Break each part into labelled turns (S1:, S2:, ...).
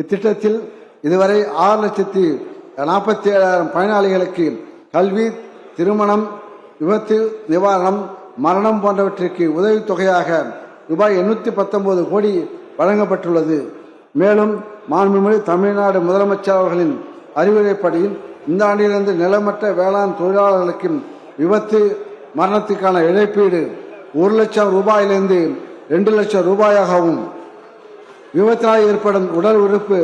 S1: இத்திட்டத்தில் இதுவரை 6,47,000 பயனாளிகளுக்கு கல்வி, திருமணம், விபத்து நிவாரணம், மரணம் போன்றவற்றிற்கு உதவித்தொகையாக ரூபாய் 819 கோடி வழங்கப்பட்டுள்ளது. மேலும் மாண்புமிகு தமிழ்நாடு முதலமைச்சர் அவர்களின் அறிவுரைப்படி இந்த ஆண்டிலிருந்து நிலமற்ற வேளாண் தொழிலாளர்களுக்கு விபத்து மரணத்துக்கான இழப்பீடு 1 லட்சம் ரூபாயிலிருந்து 2 லட்சம் ரூபாயாகவும், விபத்தினால் ஏற்படும் உடல் உறுப்பு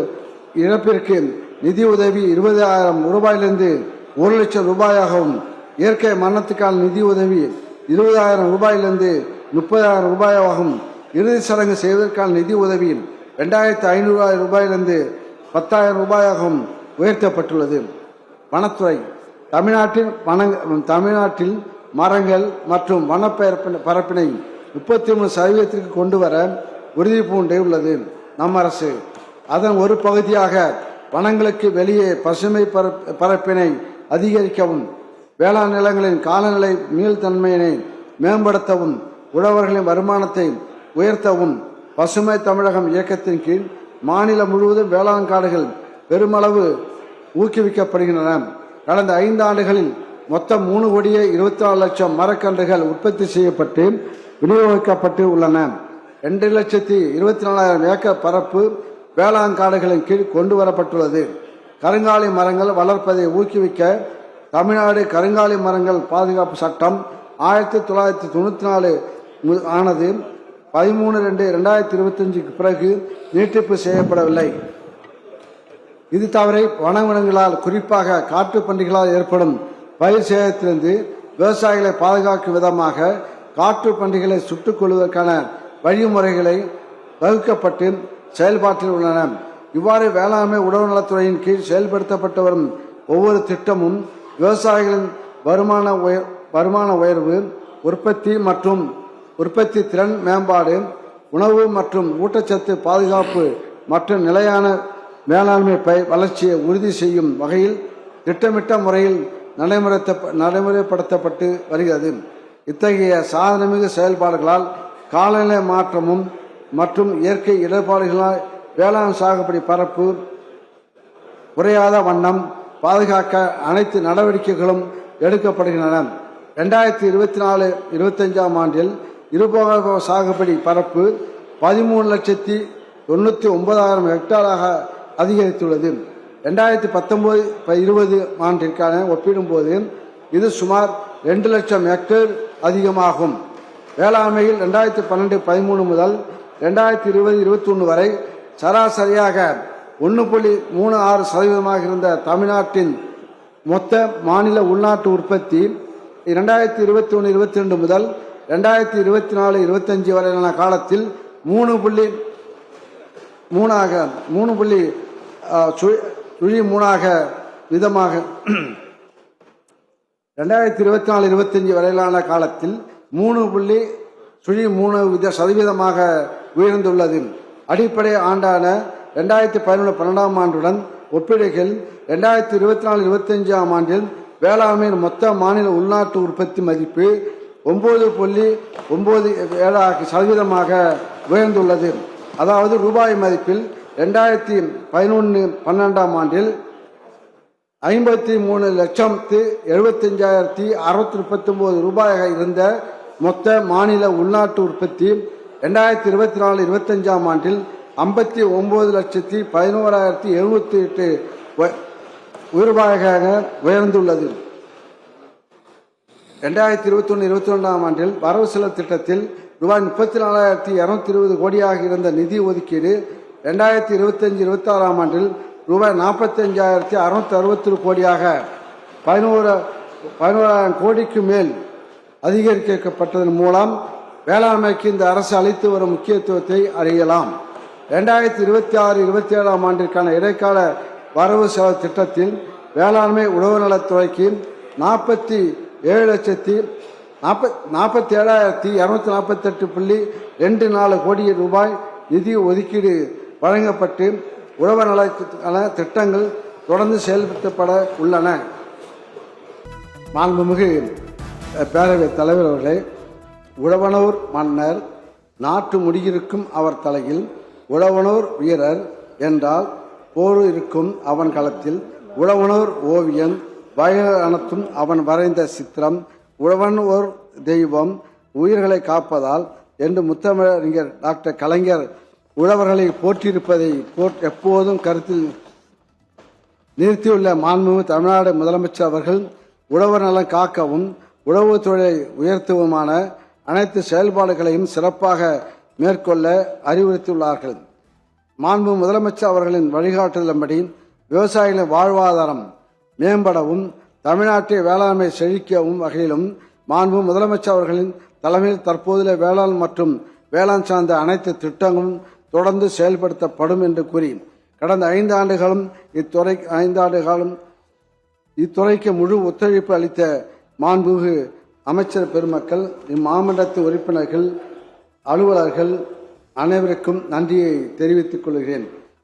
S1: இழப்பிற்கு நிதி உதவி 20,000 ரூபாயிலிருந்து 1 லட்சம் ரூபாயாகவும், இயற்கை மரணத்துக்கான நிதி உதவி 20,000 ரூபாயிலிருந்து 30,000 ரூபாயாகவும், இறுதி சடங்கு செய்வதற்கான நிதி உதவி 2,500 ரூபாயிலிருந்து 10,000 ரூபாயாகவும் உயர்த்தப்பட்டுள்ளது. வனத்துறை தமிழ்நாட்டில் மரங்கள் மற்றும் வனப்பரப்பினை 33% கொண்டு வர உறுதி பூண்டுள்ளது நம் அரசு. அதன் ஒரு பகுதியாக வனங்களுக்கு வெளியே பசுமை பரப்பினை அதிகரிக்கவும், வேளாண் நிலங்களின் காலநிலை மீள்தன்மையினை மேம்படுத்தவும், உழவர்களின் வருமானத்தை உயர்த்தவும் பசுமை தமிழகம் இயக்கத்தின் கீழ் மாநிலம் முழுவதும் வேளாண் காடுகள் பெருமளவு ஊக்குவிக்கப்படுகின்றன. கடந்த 5 ஆண்டுகளில் மொத்தம் 3,24 லட்சம் மரக்கன்றுகள் உற்பத்தி செய்யப்பட்டு விநியோகிக்கப்பட்டு உள்ளன. 2,24,000 ஏக்கர் பரப்பு வேளாண் காடுகளின் கீழ் கொண்டு வரப்பட்டுள்ளது. கருங்காலி மரங்கள் வளர்ப்பதை ஊக்குவிக்க தமிழ்நாடு கருங்காலி மரங்கள் பாதுகாப்பு சட்டம் 1994 ஆனது 13/2/2025 பிறகு நீட்டிப்பு செய்யப்படவில்லை. இது தவிர வனவிலங்குகளால், குறிப்பாக காட்டு பன்றிகளால் ஏற்படும் பயிர் சேதத்திலிருந்து விவசாயிகளை பாதுகாக்கும் விதமாக காட்டு பன்றிகளை சுட்டுக் கொள்வதற்கான வழிமுறைகளை வகுக்கப்பட்டு செயல்பாட்டில் உள்ளன. இவ்வாறு வேளாண்மை உணவு நலத்துறையின் கீழ் செயல்படுத்தப்பட்டு வரும் ஒவ்வொரு திட்டமும் விவசாயிகளின் வருமான உயர்வு, உற்பத்தி மற்றும் உற்பத்தி திறன் மேம்பாடு, உணவு மற்றும் ஊட்டச்சத்து பாதுகாப்பு மற்றும் நிலையான மேலாண்மை வளர்ச்சியை உறுதி செய்யும் வகையில் திட்டமிட்ட முறையில் நடைமுறைப்படுத்தப்பட்டு வருகிறது. இத்தகைய சாதனைமிகு செயல்பாடுகளால் காலநிலை மாற்றமும் மற்றும் இயற்கை இடர்பாடுகளால் வேளாண் சாகுபடி பரப்பு குறையாத வண்ணம் பாதுகாக்க அனைத்து நடவடிக்கைகளும் எடுக்கப்படுகின்றன. 2024-25 ஆண்டில் இருபோக சாகுபடி பரப்பு 13,99,000 ஹெக்டேராக அதிகரித்துள்ளது. 2019-20 ஆண்டிற்கான ஒப்பிடும்போது இது சுமார் 2 லட்சம் ஹெக்டேர் அதிகமாகும். வேளாண்மையில் 2012-13 முதல் 2020-21 வரை சராசரியாக 1.36% இருந்த தமிழ்நாட்டின் மொத்த மாநில உள்நாட்டு உற்பத்தி 2021-22 முதல் 2024-25 வரையிலான காலத்தில் 3.3% விதமாக 2024-25 வரையிலான காலத்தில் 3.3% உயர்ந்துள்ளது. அடிப்படை ஆண்டான 2011-12 ஆண்டுடன் ஒப்பிடுகையில் 2024-25 ஆண்டில் வேளாண்மையின் மொத்த மாநில உள்நாட்டு உற்பத்தி மதிப்பு 9.97% உயர்ந்துள்ளது. அதாவது ரூபாய் மதிப்பில் 2011-12 ஆண்டில் 53,75,639 ரூபாயாக இருந்த மொத்த மாநில உள்நாட்டு உற்பத்தி 2024-25 ஆண்டில் 59,11,708 ரூபாயாக உயர்ந்துள்ளது. 2021-22 ஆண்டில் வரவு செலவு திட்டத்தில் ரூபாய் 34,220 கோடியாக இருந்த நிதி ஒதுக்கீடு 2025-26 ஆண்டில் ரூபாய் 45,661 கோடியாக 11,000 கோடிக்கு மேல் அதிகரிக்கப்பட்டதன் மூலம் வேளாண்மைக்கு இந்த அரசு அளித்து வரும் முக்கியத்துவத்தை அறியலாம். 2026-27 ஆண்டிற்கான இடைக்கால வரவு செலவு திட்டத்தில் வேளாண்மை உழவு நலத்துறைக்கு 47,248.24 கோடி ரூபாய் நிதி ஒதுக்கீடு வழங்கப்பட்டு உழவர் நலத்துக்கான திட்டங்கள் தொடர்ந்து செயல்படுத்தப்பட உள்ளன. மாண்புமிகு பேரவைத் தலைவர் அவர்களே, உழவனூர் மன்னர் நாட்டு முடியிருக்கும் அவர் தலையில் உழவனூர் வீரர் என்றால் போர் இருக்கும் அவன் களத்தில் உழவனோர் ஓவியன் வயல் அனைத்தும் அவன் வரைந்த சித்திரம் உழவன் ஓர் தெய்வம் உயிர்களை காப்பதால் என்று முத்தமிழறிஞர் டாக்டர் கலைஞர் உழவர்களை போற்றியிருப்பதை எப்போதும் கருத்தில் நிறுத்தியுள்ள மாண்புமிகு தமிழ்நாடு முதலமைச்சர் அவர்கள் உழவர் நலன் காக்கவும் உழவு தொழிலை உயர்த்தவுமான அனைத்து செயல்பாடுகளையும் சிறப்பாக மேற்கொள்ள அறிவுறுத்தியுள்ளார்கள். மாண்பு முதலமைச்சர் அவர்களின் வழிகாட்டுதலின்படி விவசாயிகளின் வாழ்வாதாரம் மேம்படவும் தமிழ்நாட்டை வேளாண்மை செழிக்கவும் வகையிலும் மாண்பு முதலமைச்சர் அவர்களின் தலைமையில் தற்போதுள்ள வேளாண் மற்றும் வேளாண் சார்ந்த அனைத்து திட்டங்களும் தொடர்ந்து செயல்படுத்தப்படும் என்று கூறி கடந்த 5 ஆண்டுகளும் இத்துறைக்கு முழு ஒத்துழைப்பு அளித்த மாண்புமிகு அமைச்சர் பெருமக்கள், இம்மாமன்றத்து உறுப்பினர்கள், அலுவலர்கள் அனைவருக்கும் நன்றியை தெரிவித்துக் கொள்கிறேன்.